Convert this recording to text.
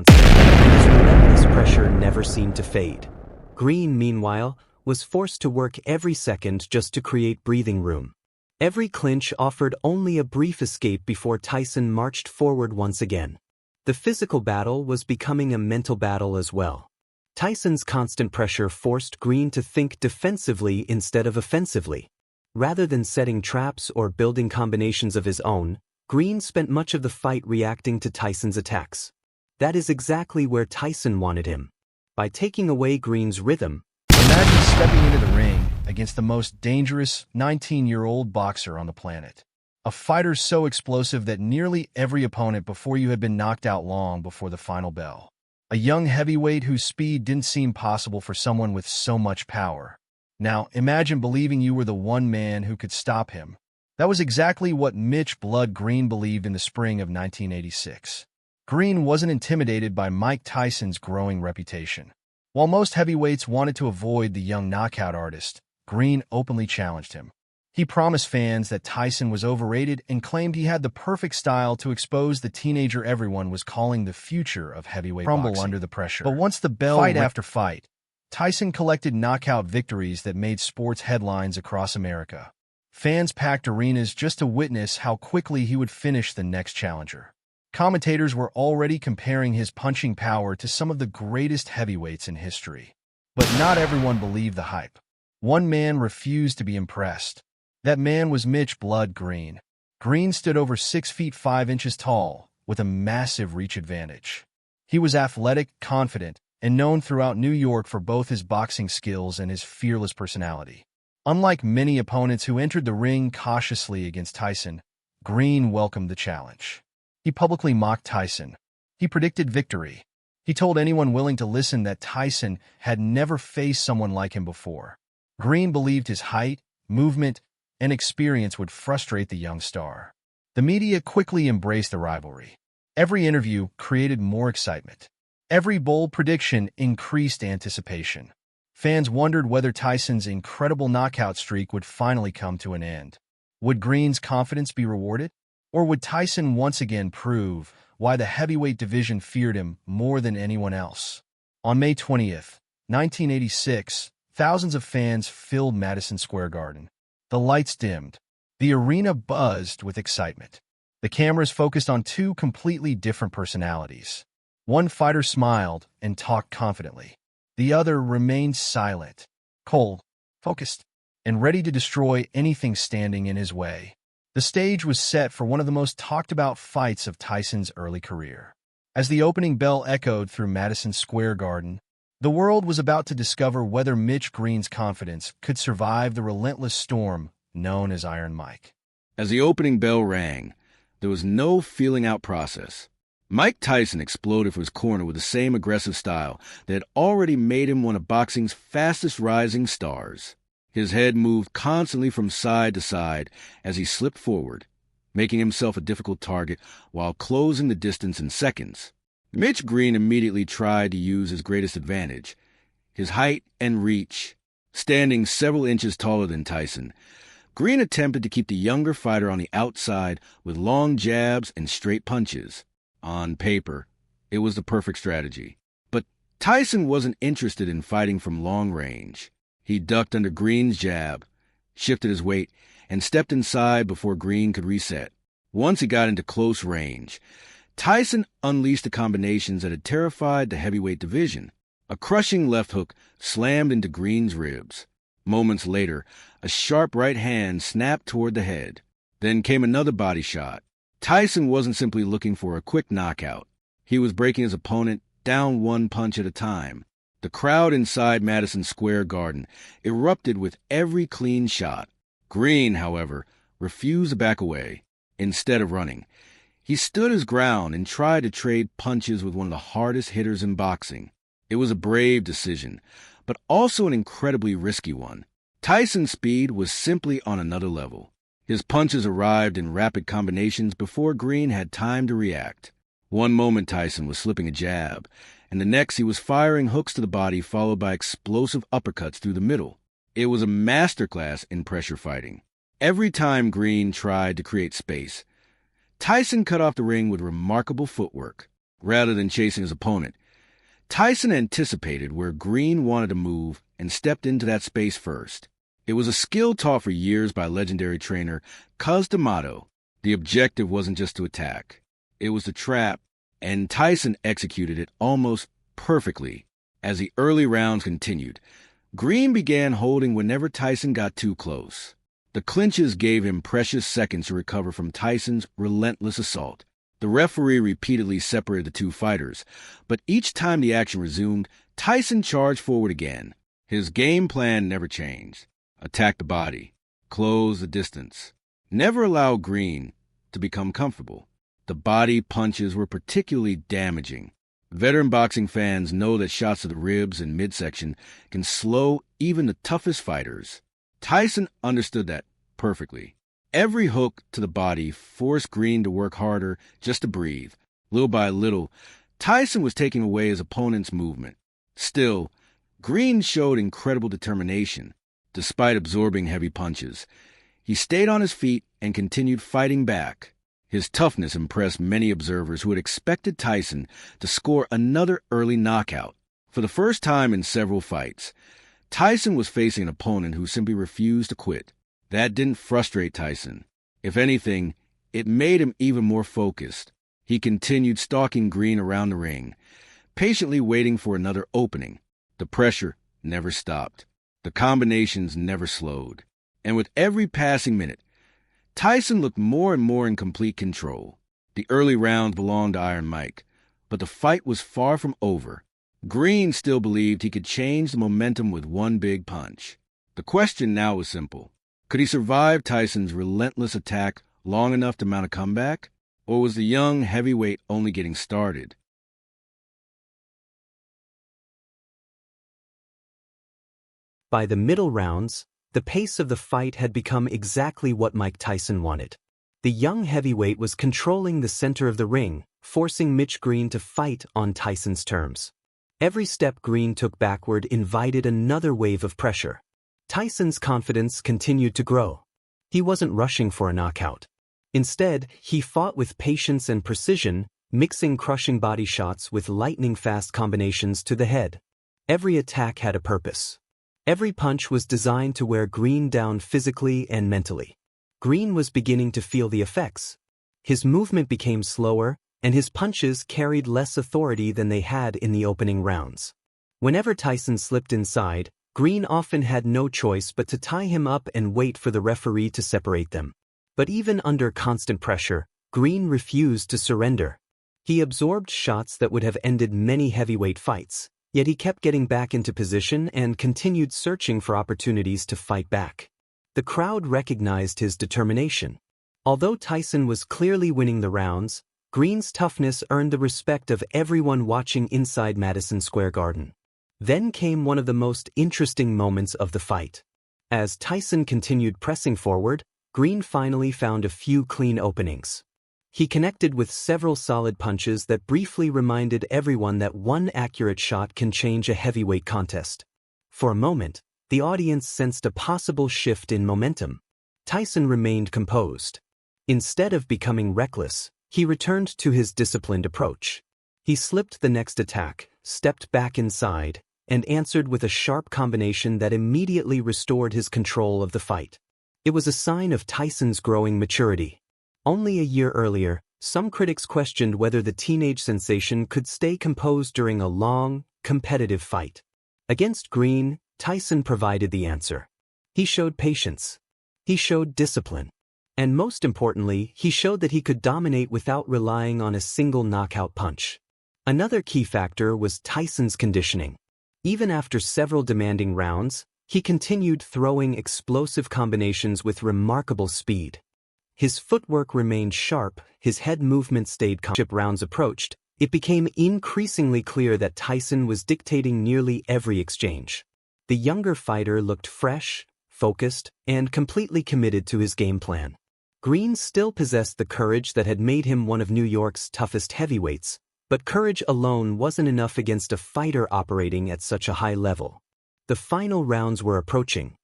His relentless pressure never seemed to fade. Green, meanwhile, was forced to work every second just to create breathing room. Every clinch offered only a brief escape before Tyson marched forward once again. The physical battle was becoming a mental battle as well. Tyson's constant pressure forced Green to think defensively instead of offensively. Rather than setting traps or building combinations of his own, Green spent much of the fight reacting to Tyson's attacks. That is exactly where Tyson wanted him. By taking away Green's rhythm. Imagine stepping into the ring against the most dangerous 19-year-old boxer on the planet. A fighter so explosive that nearly every opponent before you had been knocked out long before the final bell. A young heavyweight whose speed didn't seem possible for someone with so much power. Now, imagine believing you were the one man who could stop him. That was exactly what Mitch "Blood" Green believed in the spring of 1986. Green wasn't intimidated by Mike Tyson's growing reputation. While most heavyweights wanted to avoid the young knockout artist, Green openly challenged him. He promised fans that Tyson was overrated and claimed he had the perfect style to expose the teenager everyone was calling the future of heavyweight boxing. Under the pressure. But once the bell fight after fight, Tyson collected knockout victories that made sports headlines across America. Fans packed arenas just to witness how quickly he would finish the next challenger. Commentators were already comparing his punching power to some of the greatest heavyweights in history. But not everyone believed the hype. One man refused to be impressed. That man was Mitch "Blood" Green. Green stood over 6 feet 5 inches tall, with a massive reach advantage. He was athletic, confident, and known throughout New York for both his boxing skills and his fearless personality. Unlike many opponents who entered the ring cautiously against Tyson, Green welcomed the challenge. He publicly mocked Tyson. He predicted victory. He told anyone willing to listen that Tyson had never faced someone like him before. Green believed his height, movement, and experience would frustrate the young star. The media quickly embraced the rivalry. Every interview created more excitement. Every bold prediction increased anticipation. Fans wondered whether Tyson's incredible knockout streak would finally come to an end. Would Green's confidence be rewarded? Or would Tyson once again prove why the heavyweight division feared him more than anyone else? On May 20th, 1986, thousands of fans filled Madison Square Garden. The lights dimmed. The arena buzzed with excitement. The cameras focused on two completely different personalities. One fighter smiled and talked confidently. The other remained silent, cold, focused, and ready to destroy anything standing in his way. The stage was set for one of the most talked-about fights of Tyson's early career. As the opening bell echoed through Madison Square Garden, the world was about to discover whether Mitch Green's confidence could survive the relentless storm known as Iron Mike. As the opening bell rang, there was no feeling-out process. Mike Tyson exploded for his corner with the same aggressive style that had already made him one of boxing's fastest-rising stars. His head moved constantly from side to side as he slipped forward, making himself a difficult target while closing the distance in seconds. Mitch Green immediately tried to use his greatest advantage, his height and reach. Standing several inches taller than Tyson, Green attempted to keep the younger fighter on the outside with long jabs and straight punches. On paper, it was the perfect strategy. But Tyson wasn't interested in fighting from long range. He ducked under Green's jab, shifted his weight, and stepped inside before Green could reset. Once he got into close range, Tyson unleashed the combinations that had terrified the heavyweight division. A crushing left hook slammed into Green's ribs. Moments later, a sharp right hand snapped toward the head. Then came another body shot. Tyson wasn't simply looking for a quick knockout. He was breaking his opponent down one punch at a time. The crowd inside Madison Square Garden erupted with every clean shot. Green, however, refused to back away. Instead of running, he stood his ground and tried to trade punches with one of the hardest hitters in boxing. It was a brave decision, but also an incredibly risky one. Tyson's speed was simply on another level. His punches arrived in rapid combinations before Green had time to react. One moment Tyson was slipping a jab, and the next he was firing hooks to the body followed by explosive uppercuts through the middle. It was a masterclass in pressure fighting. Every time Green tried to create space, Tyson cut off the ring with remarkable footwork. rather than chasing his opponent. Tyson anticipated where Green wanted to move and stepped into that space first. It was a skill taught for years by legendary trainer Cus D'Amato. The objective wasn't just to attack. It was to trap, and Tyson executed it almost perfectly. As the early rounds continued, Green began holding whenever Tyson got too close. The clinches gave him precious seconds to recover from Tyson's relentless assault. The referee repeatedly separated the two fighters, but each time the action resumed, Tyson charged forward again. His game plan never changed. Attack the body, close the distance. Never allow Green to become comfortable. The body punches were particularly damaging. Veteran boxing fans know that shots to the ribs and midsection can slow even the toughest fighters. Tyson understood that perfectly. Every hook to the body forced Green to work harder just to breathe. Little by little, Tyson was taking away his opponent's movement. Still, Green showed incredible determination. Despite absorbing heavy punches, he stayed on his feet and continued fighting back. His toughness impressed many observers who had expected Tyson to score another early knockout. For the first time in several fights, Tyson was facing an opponent who simply refused to quit. That didn't frustrate Tyson. If anything, it made him even more focused. He continued stalking Green around the ring, patiently waiting for another opening. The pressure never stopped. The combinations never slowed. And with every passing minute, Tyson looked more and more in complete control. The early rounds belonged to Iron Mike, but the fight was far from over. Green still believed he could change the momentum with one big punch. The question now was simple. Could he survive Tyson's relentless attack long enough to mount a comeback? Or was the young heavyweight only getting started? By the middle rounds, the pace of the fight had become exactly what Mike Tyson wanted. The young heavyweight was controlling the center of the ring, forcing Mitch Green to fight on Tyson's terms. Every step Green took backward invited another wave of pressure. Tyson's confidence continued to grow. He wasn't rushing for a knockout. Instead, he fought with patience and precision, mixing crushing body shots with lightning-fast combinations to the head. Every attack had a purpose. Every punch was designed to wear Green down physically and mentally. Green was beginning to feel the effects. His movement became slower, and his punches carried less authority than they had in the opening rounds. Whenever Tyson slipped inside, Green often had no choice but to tie him up and wait for the referee to separate them. But even under constant pressure, Green refused to surrender. He absorbed shots that would have ended many heavyweight fights, yet he kept getting back into position and continued searching for opportunities to fight back. The crowd recognized his determination. Although Tyson was clearly winning the rounds, Green's toughness earned the respect of everyone watching inside Madison Square Garden. Then came one of the most interesting moments of the fight. As Tyson continued pressing forward, Green finally found a few clean openings. He connected with several solid punches that briefly reminded everyone that one accurate shot can change a heavyweight contest. For a moment, the audience sensed a possible shift in momentum. Tyson remained composed. Instead of becoming reckless, he returned to his disciplined approach. He slipped the next attack, stepped back inside, and answered with a sharp combination that immediately restored his control of the fight. It was a sign of Tyson's growing maturity. Only a year earlier, some critics questioned whether the teenage sensation could stay composed during a long, competitive fight. Against Green, Tyson provided the answer. He showed patience. He showed discipline. And most importantly, he showed that he could dominate without relying on a single knockout punch. Another key factor was Tyson's conditioning. Even after several demanding rounds, he continued throwing explosive combinations with remarkable speed. His footwork remained sharp, his head movement stayed calm. As rounds approached, it became increasingly clear that Tyson was dictating nearly every exchange. The younger fighter looked fresh, focused, and completely committed to his game plan. Green still possessed the courage that had made him one of New York's toughest heavyweights, but courage alone wasn't enough against a fighter operating at such a high level. The final rounds were approaching,